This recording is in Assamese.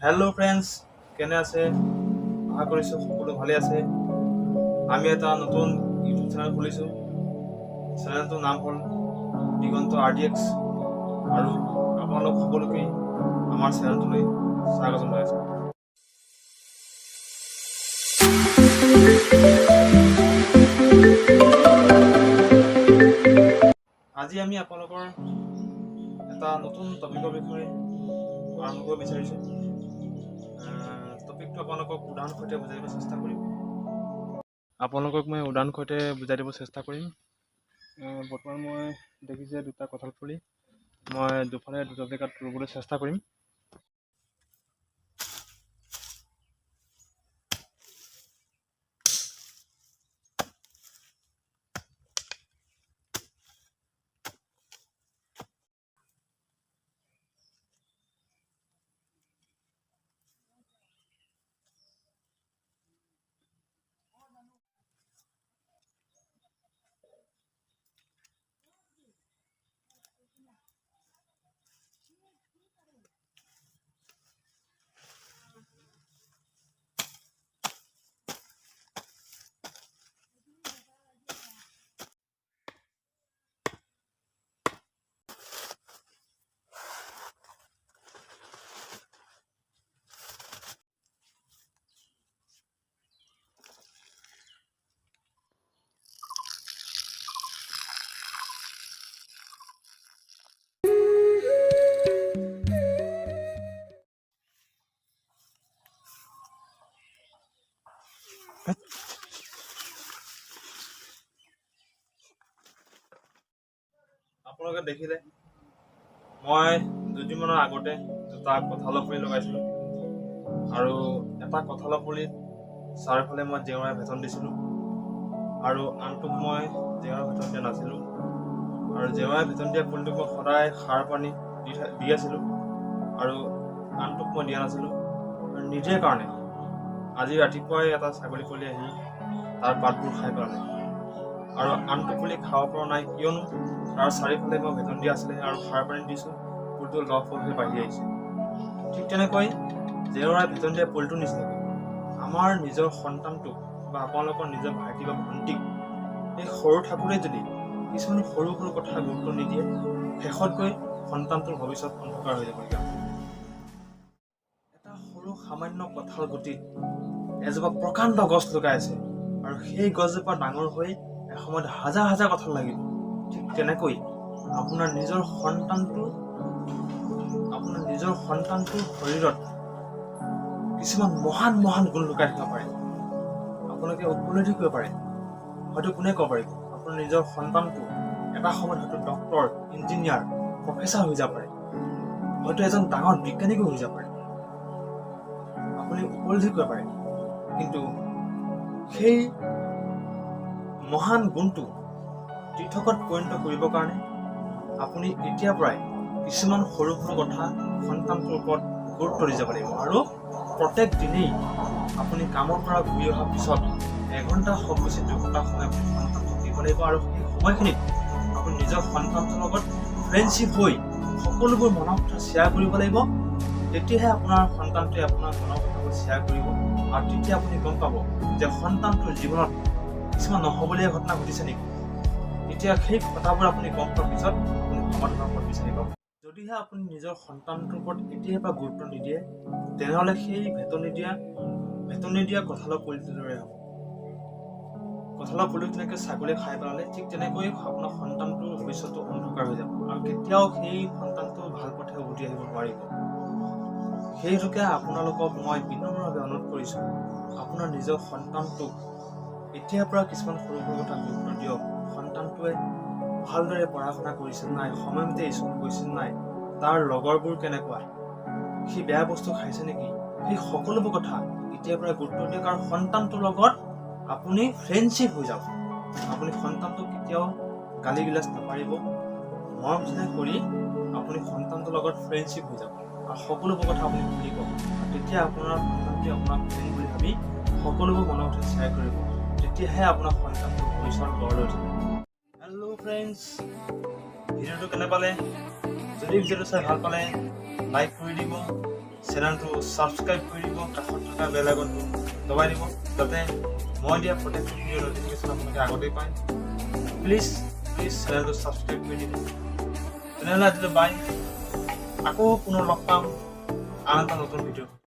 হেল্ল' ফ্ৰেণ্ডছ, কেনে আছে? আশা কৰিছোঁ সকলো ভালে আছে। আমি এটা নতুন ইউটিউব চেনেল খুলিছোঁ। চেনেলটোৰ নাম হ'ল দিগন্ত RDX আৰু আপোনালোক সকলোকেই আমাৰ চেনেলটোলৈ স্বাগতম জনাইছোঁ। আজি আমি আপোনালোকৰ এটা নতুন টপিকৰ বিষয়ে আৰম্ভ কৰিব বিচাৰিছোঁ। টপিকটো আপোনালোকক উদাহৰণৰ সৈতে বুজাই দিব চেষ্টা কৰিম। বৰ্তমান মই দেখিছে দুটা কঁঠাল ফুলি মই দুটা জেগাত ৰুবলৈ চেষ্টা কৰিম। আপোনালোকে দেখিলে মই দুদিনমানৰ আগতে দুটা কঁঠালৰ পুলি লগাইছিলোঁ আৰু এটা কঁঠালৰ পুলিত চাৰিওফালে মই জেওৰা ভেটন দিছিলোঁ আৰু আনটোক মই জেওৰা ভেটন দিয়া নাছিলোঁ। আৰু জেওৰা ভেটন দিয়া পুলিটোক মই সদায় সাৰ পানী দি আছিলোঁ আৰু আনটোক মই দিয়া নাছিলোঁ। আৰু নিদিয়ে কাৰণে আজি ৰাতিপুৱাই এটা ছাগলী পুলি আহি তাৰ পাতবোৰ খাই পেলালে আৰু আনটো পুলি খাব পৰা নাই, কিয়নো তাৰ চাৰিওফালে মই ভেটন দিয়া আছিলে আৰু সাৰ পানী দিছোঁ, পুলিটো লহপহকৈ বাঢ়ি আহিছে। ঠিক তেনেকৈ জেওৰা ভেটন দিয়া পুলিটোৰ নিচিনাকৈ আমাৰ নিজৰ সন্তানটোক বা আপোনালোকৰ নিজৰ ভাইটি বা ভণ্টিক এই সৰু থাকোঁতে যদি কিছুমান সৰু সৰু কথা গুৰুত্ব নিদিয়ে, শেষত গৈ সন্তানটোৰ ভৱিষ্যত অন্ধকাৰ হৈ যাবলগীয়া হয়। এটা সৰু সামান্য কঁঠাল গুটিত এজোপা প্ৰকাণ্ড গছ লগাই আছে আৰু সেই গছজোপা ডাঙৰ হৈ এসময়ত হাজাৰ হাজাৰ কঁঠাল লাগিব। ঠিক তেনেকৈ আপোনাৰ নিজৰ সন্তানটোৰ শৰীৰত কিছুমান মহান মহান গুণ লুকাই থাকিব পাৰে। আপোনালোকে উপলব্ধি কৰিব পাৰে, হয়তো কোনে ক'ব পাৰিব আপোনাৰ নিজৰ সন্তানটো এটা সময়ত হয়তো ডক্তৰ, ইঞ্জিনিয়াৰ, প্ৰফেচাৰ হৈ যাব পাৰে, হয়তো এজন ডাঙৰ বিজ্ঞানিকো হৈ যাব পাৰে। আপুনি উপলব্ধি কৰিব পাৰে, কিন্তু সেই মহান গুণটো তীৰ্থকত পৰিণত কৰিবৰ কাৰণে আপুনি এতিয়াৰ পৰাই কিছুমান সৰু সৰু কথা সন্তানটোৰ ওপৰত গুৰুত্ব দি যাব লাগিব। আৰু প্ৰত্যেক দিনেই আপুনি কামৰ পৰা ঘূৰি অহাৰ পিছত এঘণ্টা হওক বেছি 2 ঘণ্টা সময় আপুনি সন্তানটোক দিব লাগিব আৰু সেই সময়খিনিত আপুনি নিজৰ সন্তানটোৰ লগত ফ্ৰেণ্ডশ্বিপ হৈ সকলোবোৰ মনৰ কথা শ্বেয়াৰ কৰিব লাগিব। তেতিয়াহে আপোনাৰ সন্তানটোৱে আপোনাৰ মনৰ কথাবোৰ শ্বেয়াৰ কৰিব আৰু তেতিয়া আপুনি গম পাব যে সন্তানটোৰ জীৱনত কিছুমান নহ'বলগীয়া ঘটনা ঘটিছে নেকি। তেতিয়া সেই কথাবোৰ আপুনি গম পোৱাৰ পিছত আপুনি সমাধানৰ পথ বিচাৰি পাব। যদিহে আপুনি নিজৰ সন্তানটোৰ ওপৰত এতিয়াৰ পৰা গুৰুত্ব নিদিয়ে, তেনেহ'লে সেই ভেটনি দিয়া কঁঠালৰ পুলিটোৰ দৰে হ'ব। কঁঠালৰ পুলিটো তেনেকৈ ছাগলীয়ে খাই পেলালে, ঠিক তেনেকৈ আপোনাৰ সন্তানটোৰ ভৱিষ্যতটো অন্ধকাৰ হৈ যাব আৰু কেতিয়াও সেই সন্তানটো ভাল পথে উভতি আহিব নোৱাৰিব। সেই হেতুকে আপোনালোকক মই বিনম্ৰভাৱে অনুৰোধ কৰিছোঁ, আপোনাৰ নিজৰ সন্তানটোক এতিয়াৰ পৰা কিছুমান সৰু সৰু কথা গুৰুত্ব দিয়ক। সন্তানটোৱে ভালদৰে পঢ়া শুনা কৰিছে নাই, সময়মতে স্কুল গৈছিল নাই, তাৰ লগৰবোৰ কেনেকুৱা, সি বেয়া বস্তু খাইছে নেকি, সেই সকলোবোৰ কথা এতিয়াৰ পৰা গুৰুত্ব দিয়ক আৰু সন্তানটোৰ লগত আপুনি ফ্ৰেণ্ডশ্বিপ হৈ যাওক। আপুনি সন্তানটোক কেতিয়াও গালি গিলাচ নাপাৰিব, মৰম চেনেহ কৰি আপুনি সন্তানটোৰ লগত ফ্ৰেণ্ডশ্বিপ হৈ যাব আৰু সকলোবোৰ কথা আপুনি খুলিব। তেতিয়া আপোনাৰ সন্তানটোৱে আপোনাক ফ্ৰেণ্ড বুলি ভাবি সকলোবোৰ মনৰ কথা শ্বেয়াৰ কৰিব। তেতিয়াহে আপোনাৰ সন্তানটোৰ ভৱিষ্যত গঢ় লৈ উঠিব। হেল্ল' ফ্ৰেণ্ডছ, ভিডিঅ'টো কেনে পালে? যদি ভিডিঅ'টো চাই ভাল পালে লাইক কৰি দিব, চেনেলটো ছাবস্ক্ৰাইব কৰি দিব, কাষত থকা বেল আইকনটো দবাই দিব, যাতে মই দিয়া প্ৰত্যেকটো ভিডিঅ' নটিফিকেশ্যন আপোনালোকে আগতেই পায়। প্লিজ চেনেলটো ছাবস্ক্ৰাইব কৰি দিব। তেনেহ'লে আজিলৈ বাই, আকৌ পুনৰ লগ পাম আন এটা নতুন ভিডিঅ'।